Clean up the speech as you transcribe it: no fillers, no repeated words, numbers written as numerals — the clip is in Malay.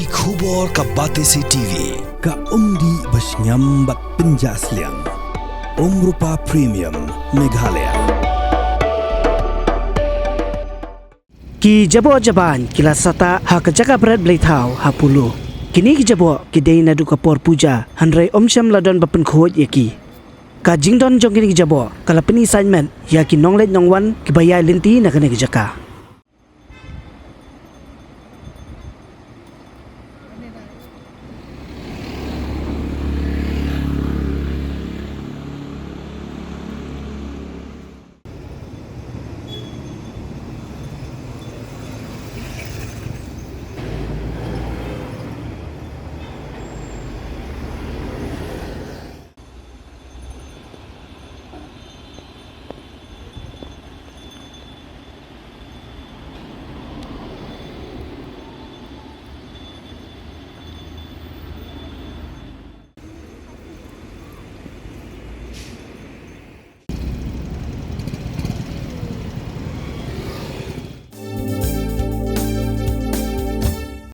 ki khubor ka batesi TV ka umdi basnyambak penjasliang Rupa Premium Meghalaya Ki Jaboh Jaban kila Satah ha ke Jaka Bret Blei Thaw ha Polo. Kini ki Jaboh ki dei nadu ka por puja handrai omsyam ladon bapen khoj yaki. Ka jingdon jong kini ki Jaboh kala peni assignment ya ki nonglet nongwan ki bayai linti na kene ki Jaka.